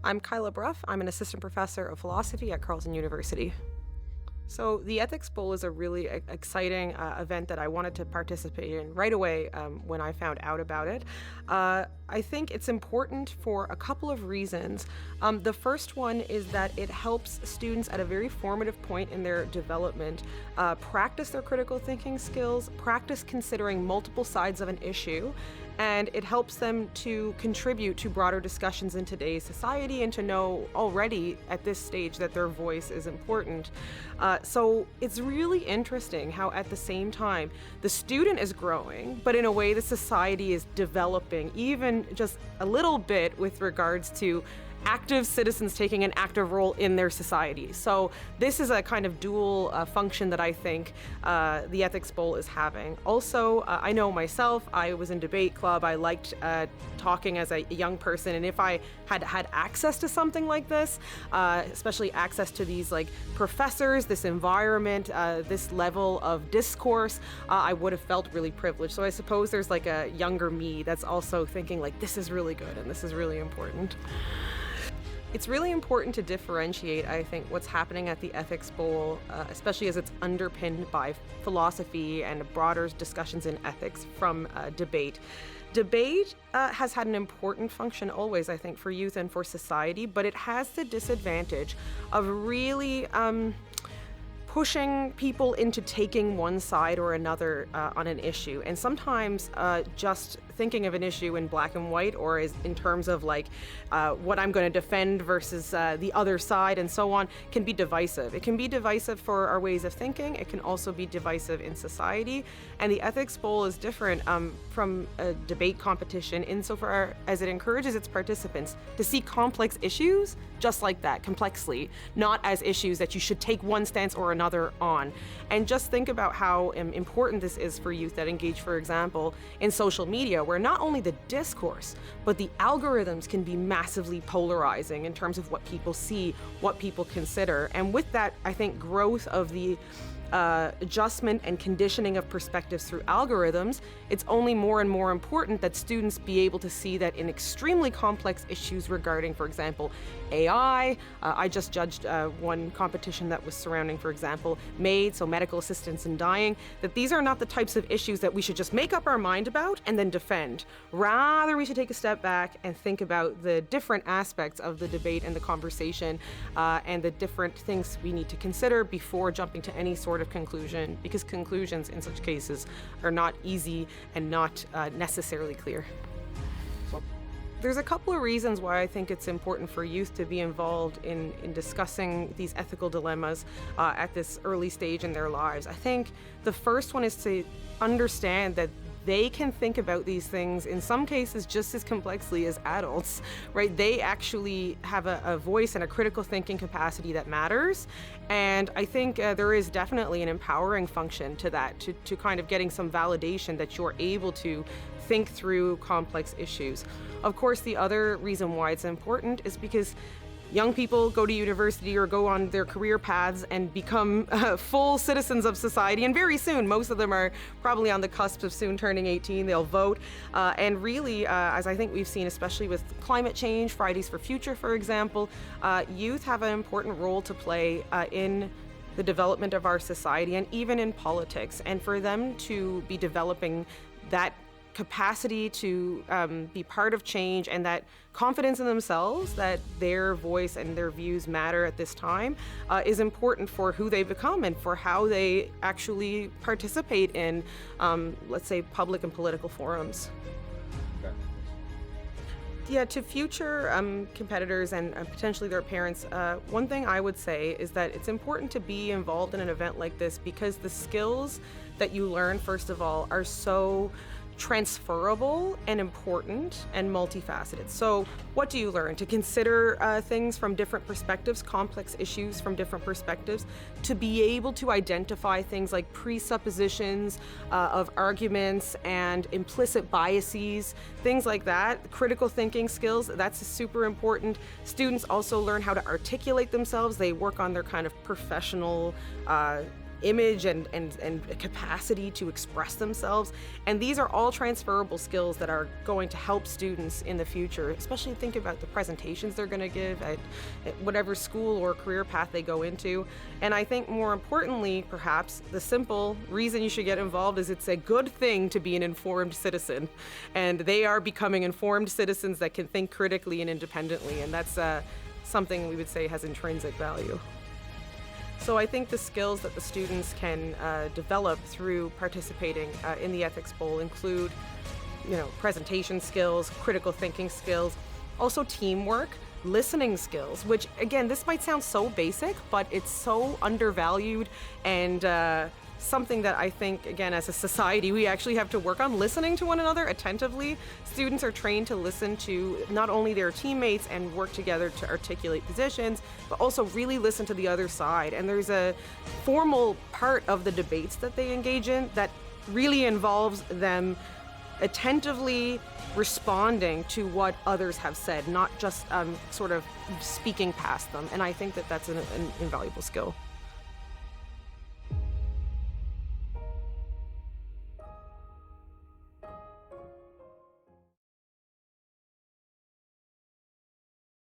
I'm Kyla Bruff. I'm an assistant professor of philosophy at Carleton University. So the Ethics Bowl is a really exciting event that I wanted to participate in right away when I found out about it. I think it's important for a couple of reasons. The first one is that it helps students at a very formative point in their development practice their critical thinking skills, practice considering multiple sides of an issue, and it helps them to contribute to broader discussions in today's society and to know already at this stage that their voice is important. So it's really interesting how at the same time the student is growing, but in a way the society is developing even just a little bit with regards to active citizens taking an active role in their society. So this is a kind of dual function that I think the Ethics Bowl is having. Also, I know myself, I was in debate club. I liked talking as a young person, and if I had had access to something like this, especially access to these like professors, this environment, this level of discourse, I would have felt really privileged. So I suppose there's like a younger me that's also thinking like, this is really good and this is really important. It's really important to differentiate, I think, what's happening at the Ethics Bowl, especially as it's underpinned by philosophy and broader discussions in ethics from debate. Debate has had an important function always, I think, for youth and for society, but it has the disadvantage of really pushing people into taking one side or another on an issue. And sometimes just thinking of an issue in black and white or as in terms of like what I'm going to defend versus the other side and so on can be divisive. It can be divisive for our ways of thinking. It can also be divisive in society. And the Ethics Bowl is different from a debate competition insofar as it encourages its participants to see complex issues just like that, complexly, not as issues that you should take one stance or another on. And just think about how important this is for youth that engage, for example, in social media, where not only the discourse, but the algorithms can be massively polarizing in terms of what people see, what people consider. And with that, I think growth of the adjustment and conditioning of perspectives through algorithms, it's only more and more important that students be able to see that in extremely complex issues regarding, for example, AI. I just judged one competition that was surrounding, for example, maids, so medical assistants in dying, that these are not the types of issues that we should just make up our mind about and then defend. Rather, we should take a step back and think about the different aspects of the debate and the conversation and the different things we need to consider before jumping to any sort of conclusion, because conclusions in such cases are not easy and not necessarily clear. There's a couple of reasons why I think it's important for youth to be involved in discussing these ethical dilemmas at this early stage in their lives. I think the first one is to understand that they can think about these things in some cases just as complexly as adults, right? They actually have a voice and a critical thinking capacity that matters. And I think there is definitely an empowering function to that, to kind of getting some validation that you're able to think through complex issues. Of course, the other reason why it's important is because young people go to university or go on their career paths and become full citizens of society, and very soon, most of them are probably on the cusp of soon turning 18, they'll vote. And really, as I think we've seen, especially with climate change, Fridays for Future, for example, youth have an important role to play in the development of our society and even in politics. And for them to be developing that capacity to be part of change and that confidence in themselves that their voice and their views matter at this time is important for who they become and for how they actually participate in, let's say, public and political forums. Yeah, to future competitors and potentially their parents, one thing I would say is that it's important to be involved in an event like this because the skills that you learn, first of all, are so transferable and important and multifaceted. So what do you learn? To consider things from different perspectives, complex issues from different perspectives, to be able to identify things like presuppositions of arguments and implicit biases, things like that. Critical thinking skills, that's super important. Students also learn how to articulate themselves. They work on their kind of professional image and capacity to express themselves. And these are all transferable skills that are going to help students in the future, especially think about the presentations they're going to give at whatever school or career path they go into. And I think more importantly, perhaps, the simple reason you should get involved is it's a good thing to be an informed citizen. And they are becoming informed citizens that can think critically and independently. And that's something we would say has intrinsic value. So I think the skills that the students can develop through participating in the Ethics Bowl include, presentation skills, critical thinking skills, also teamwork, listening skills, which again, this might sound so basic, but it's so undervalued and something that I think, again, as a society, we actually have to work on listening to one another attentively. Students are trained to listen to not only their teammates and work together to articulate positions, but also really listen to the other side. And there's a formal part of the debates that they engage in that really involves them attentively responding to what others have said, not just sort of speaking past them. And I think that that's an invaluable skill.